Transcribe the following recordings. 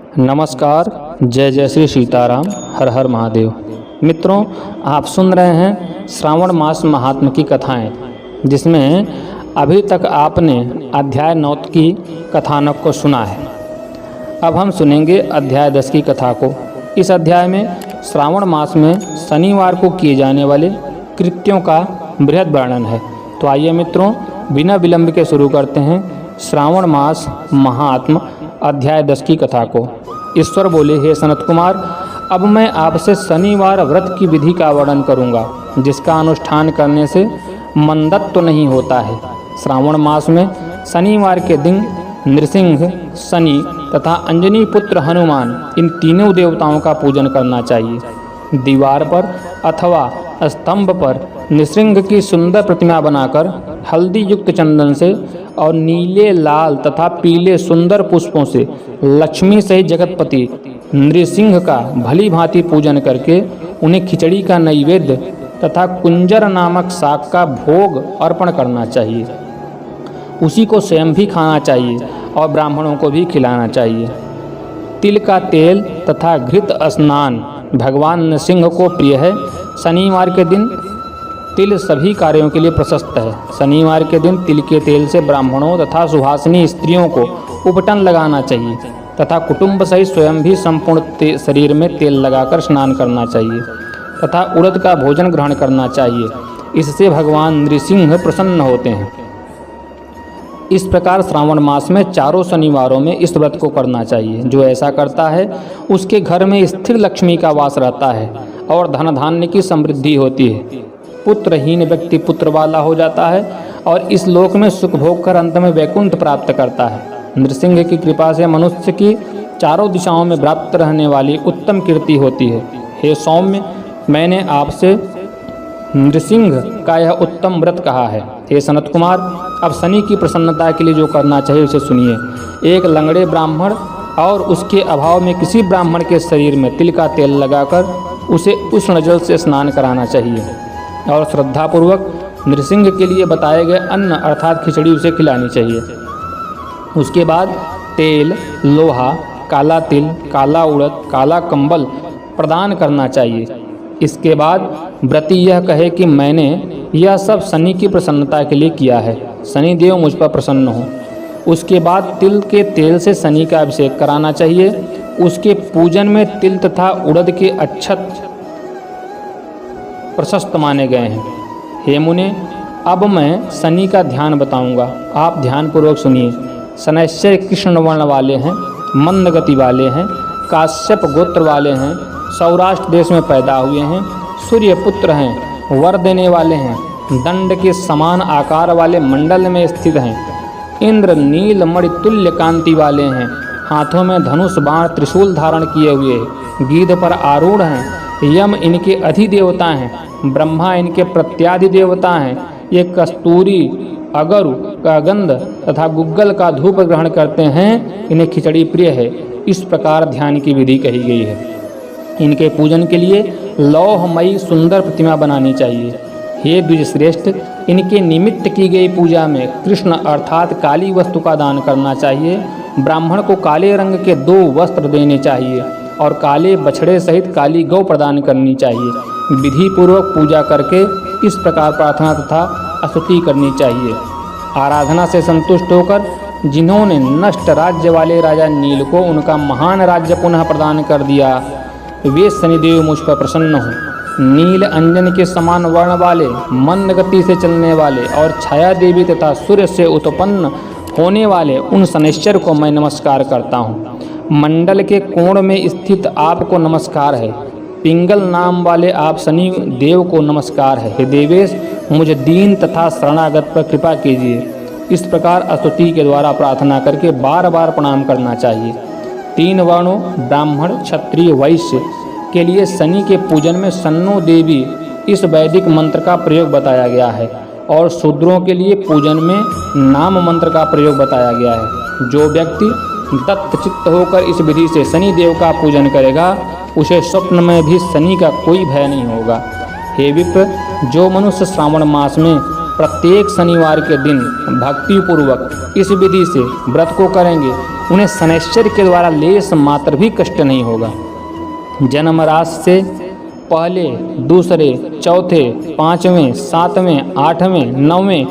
नमस्कार, जय जय श्री सीताराम, हर हर महादेव। मित्रों, आप सुन रहे हैं श्रावण मास महात्म की कथाएं, जिसमें अभी तक आपने अध्याय 9 की कथानक को सुना है। अब हम सुनेंगे अध्याय 10 की कथा को। इस अध्याय में श्रावण मास में शनिवार को किए जाने वाले कृत्यों का बृहद वर्णन है। तो आइए मित्रों, बिना विलंब के शुरू करते हैं श्रावण मास महात्म अध्याय 10 की कथा को। ईश्वर बोले, हे सनत कुमार, अब मैं आपसे शनिवार व्रत की विधि का वर्णन करूंगा, जिसका अनुष्ठान करने से मंदत्व तो नहीं होता है। श्रावण मास में शनिवार के दिन नृसिंह, शनि तथा अंजनी पुत्र हनुमान, इन तीनों देवताओं का पूजन करना चाहिए। दीवार पर अथवा स्तंभ पर नृसिंह की सुंदर प्रतिमा बनाकर हल्दी युक्त चंदन से और नीले, लाल तथा पीले सुंदर पुष्पों से लक्ष्मी सहित जगतपति नृसिंह का भली भांति पूजन करके उन्हें खिचड़ी का नैवेद्य तथा कुंजर नामक शाक का भोग अर्पण करना चाहिए। उसी को स्वयं भी खाना चाहिए और ब्राह्मणों को भी खिलाना चाहिए। तिल का तेल तथा घृत स्नान भगवान नृसिंह को प्रिय है। शनिवार के दिन तिल सभी कार्यों के लिए प्रशस्त है। शनिवार के दिन तिल के तेल से ब्राह्मणों तथा सुहासिनी स्त्रियों को उपटन लगाना चाहिए तथा कुटुंब सहित स्वयं भी संपूर्ण शरीर में तेल लगाकर स्नान करना चाहिए तथा उड़द का भोजन ग्रहण करना चाहिए। इससे भगवान नृसिंह प्रसन्न होते हैं। इस प्रकार श्रावण मास में चारों शनिवारों में इस व्रत को करना चाहिए। जो ऐसा करता है उसके घर में स्थिर लक्ष्मी का वास रहता है और धन धान्य की समृद्धि होती है। पुत्रहीन व्यक्ति पुत्र वाला हो जाता है और इस लोक में सुख भोग कर अंत में वैकुंठ प्राप्त करता है। नृसिंह की कृपा से मनुष्य की चारों दिशाओं में व्याप्त रहने वाली उत्तम कीर्ति होती है। हे सौम्य, मैंने आपसे नृसिंह का यह उत्तम व्रत कहा है। हे सनत कुमार, अब शनि की प्रसन्नता के लिए जो करना चाहिए उसे सुनिए। एक लंगड़े ब्राह्मण और उसके अभाव में किसी ब्राह्मण के शरीर में तिल का तेल लगाकर उसे उष्ण जल से स्नान कराना चाहिए और श्रद्धापूर्वक नृसिंह के लिए बताए गए अन्न अर्थात खिचड़ी उसे खिलानी चाहिए। उसके बाद तेल, लोहा, काला तिल, काला उड़द, काला कंबल प्रदान करना चाहिए। इसके बाद व्रती यह कहे कि मैंने यह सब शनि की प्रसन्नता के लिए किया है, शनि देव मुझ पर प्रसन्न हो। उसके बाद तिल के तेल से शनि का अभिषेक कराना चाहिए। उसके पूजन में तिल तथा उड़द के अक्षत प्रशस्त माने गए हैं। हे मुने, अब मैं शनि का ध्यान बताऊंगा, आप ध्यानपूर्वक सुनिए। शनैश्चर कृष्ण वर्ण वाले हैं, मंद गति वाले हैं, काश्यप गोत्र वाले हैं, सौराष्ट्र देश में पैदा हुए हैं, सूर्य पुत्र हैं, वर देने वाले हैं, दंड के समान आकार वाले मंडल में स्थित हैं, इंद्र नील मणि तुल्य कांति वाले हैं, हाथों में धनुष बाण त्रिशूल धारण किए हुए, गीध पर आरूढ़ हैं, यम इनके अधिदेवता हैं, ब्रह्मा इनके प्रत्यादि देवता हैं। ये कस्तूरी, अगरु का गंध तथा गुग्गल का धूप ग्रहण करते हैं। इन्हें खिचड़ी प्रिय है। इस प्रकार ध्यान की विधि कही गई है। इनके पूजन के लिए लौहमयी सुंदर प्रतिमा बनानी चाहिए। हे द्विजश्रेष्ठ, इनके निमित्त की गई पूजा में कृष्ण अर्थात काली वस्तु का दान करना चाहिए। ब्राह्मण को काले रंग के 2 वस्त्र देने चाहिए और काले बछड़े सहित काली गौ प्रदान करनी चाहिए। विधि पूर्वक पूजा करके इस प्रकार प्रार्थना तथा स्तुति करनी चाहिए। आराधना से संतुष्ट होकर जिन्होंने नष्ट राज्य वाले राजा नील को उनका महान राज्य पुनः प्रदान कर दिया, वे शनिदेव मुझ पर प्रसन्न हो। नील अंजन के समान वर्ण वाले, मंद गति से चलने वाले और छाया देवी तथा सूर्य से उत्पन्न होने वाले उन शनैश्चर को मैं नमस्कार करता हूँ। मंडल के कोण में स्थित आपको नमस्कार है। पिंगल नाम वाले आप शनि देव को नमस्कार है। हे देवेश, मुझे दीन तथा शरणागत पर कृपा कीजिए। इस प्रकार स्तुति के द्वारा प्रार्थना करके बार बार प्रणाम करना चाहिए। 3 वर्णों ब्राह्मण, क्षत्रिय, वैश्य के लिए शनि के पूजन में शन्नो देवी इस वैदिक मंत्र का प्रयोग बताया गया है और शूद्रों के लिए पूजन में नाम मंत्र का प्रयोग बताया गया है। जो व्यक्ति दत्त चित्त होकर इस विधि से शनि देव का पूजन करेगा, उसे स्वप्न में भी शनि का कोई भय नहीं होगा। हे विप्र, जो मनुष्य श्रावण मास में प्रत्येक शनिवार के दिन भक्तिपूर्वक इस विधि से व्रत को करेंगे, उन्हें शनैश्चर के द्वारा लेस मात्र भी कष्ट नहीं होगा। जन्मराशि से पहले, दूसरे, चौथे, पाँचवें, सातवें, आठवें, नौवें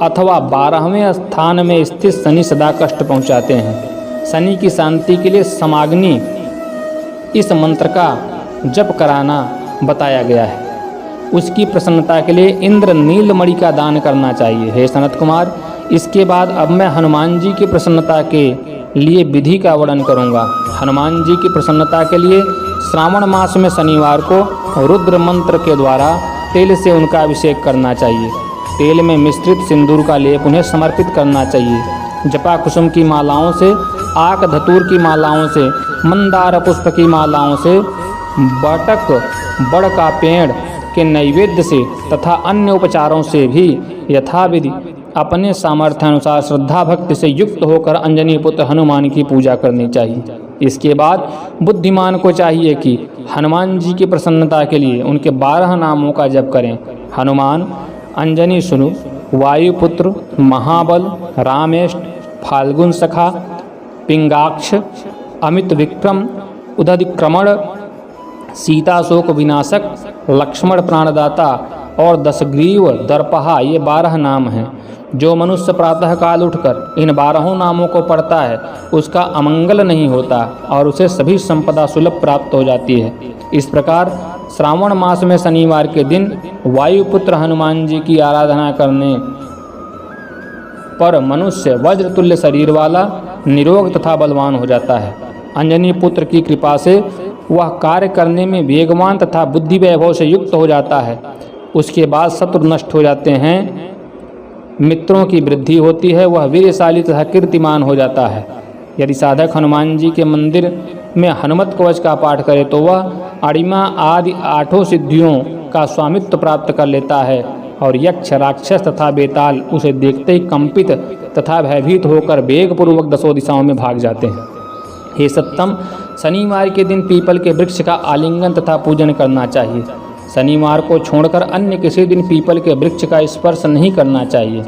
अथवा 12वें स्थान में स्थित शनि सदा कष्ट पहुंचाते हैं। शनि की शांति के लिए समाग्नि इस मंत्र का जप कराना बताया गया है। उसकी प्रसन्नता के लिए इंद्र नीलमणि का दान करना चाहिए। हे सनत कुमार, इसके बाद अब मैं हनुमान जी की प्रसन्नता के लिए विधि का वर्णन करूंगा। हनुमान जी की प्रसन्नता के लिए श्रावण मास में शनिवार को रुद्र मंत्र के द्वारा तेल से उनका अभिषेक करना चाहिए। तेल में मिश्रित सिंदूर का लेप उन्हें समर्पित करना चाहिए। जपा कुसुम की मालाओं से, आक धतूर की मालाओं से, मंदार पुष्प की मालाओं से, बटक बड़ का पेड़ के नैवेद्य से तथा अन्य उपचारों से भी यथाविधि अपने सामर्थ्य अनुसार श्रद्धा भक्ति से युक्त होकर अंजनी पुत्र हनुमान की पूजा करनी चाहिए। इसके बाद बुद्धिमान को चाहिए कि हनुमान जी की प्रसन्नता के लिए उनके 12 नामों का जप करें। हनुमान, अंजनी सुनु, वायुपुत्र, महाबल, रामेष्ट, फाल्गुन सखा, पिंगाक्ष, अमित विक्रम, उदधिक्रमण, सीता शोक विनाशक, लक्ष्मण प्राणदाता और दशग्रीव दर्पहा, ये 12 नाम हैं। जो मनुष्य प्रातः काल उठकर इन 12 नामों को पढ़ता है उसका अमंगल नहीं होता और उसे सभी संपदा सुलभ प्राप्त हो जाती है। इस प्रकार श्रावण मास में शनिवार के दिन वायुपुत्र हनुमान जी की आराधना करने पर मनुष्य वज्रतुल्य शरीर वाला, निरोग तथा बलवान हो जाता है। अंजनी पुत्र की कृपा से वह कार्य करने में वेगवान तथा बुद्धि वैभव से युक्त हो जाता है। उसके बाद शत्रु नष्ट हो जाते हैं, मित्रों की वृद्धि होती है, वह वीरशाली तथा कीर्तिमान हो जाता है। यदि साधक हनुमान जी के मंदिर में हनुमत कवच का पाठ करे तो वह अणिमा आदि 8 सिद्धियों का स्वामित्व प्राप्त कर लेता है और यक्ष, राक्षस तथा बेताल उसे देखते ही कंपित तथा भयभीत होकर वेगपूर्वक 10 दिशाओं में भाग जाते हैं। हे सत्तम, शनिवार के दिन पीपल के वृक्ष का आलिंगन तथा पूजन करना चाहिए। शनिवार को छोड़कर अन्य किसी दिन पीपल के वृक्ष का स्पर्श नहीं करना चाहिए।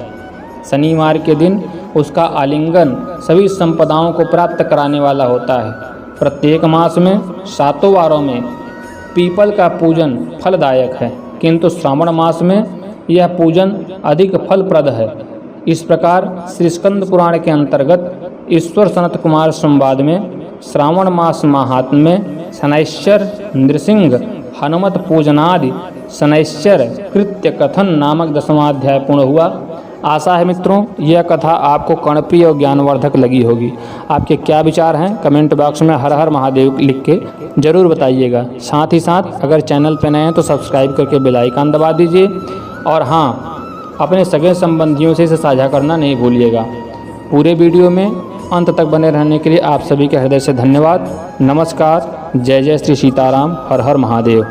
शनिवार के दिन उसका आलिंगन सभी संपदाओं को प्राप्त कराने वाला होता है। प्रत्येक मास में 7 वारों में पीपल का पूजन फलदायक है, किंतु श्रावण मास में यह पूजन अधिक फलप्रद है। इस प्रकार श्री स्कंद पुराण के अंतर्गत ईश्वर सनत कुमार संवाद में श्रावण मास महात्म्य में शनैश्चर नृसिंह हनुमत पूजनादि शनैश्चर कृत्य कथन नामक 10वां अध्याय पूर्ण हुआ। आशा है मित्रों यह कथा आपको कर्णप्रिय और ज्ञानवर्धक लगी होगी। आपके क्या विचार हैं कमेंट बॉक्स में हर हर महादेव लिख के ज़रूर बताइएगा। साथ ही साथ अगर चैनल पर नए हैं तो सब्सक्राइब करके बेल आइकन दबा दीजिए और हाँ, अपने सगे संबंधियों से इसे साझा करना नहीं भूलिएगा। पूरे वीडियो में अंत तक बने रहने के लिए आप सभी के हृदय से धन्यवाद। नमस्कार। जय जय श्री सीताराम। हर हर महादेव।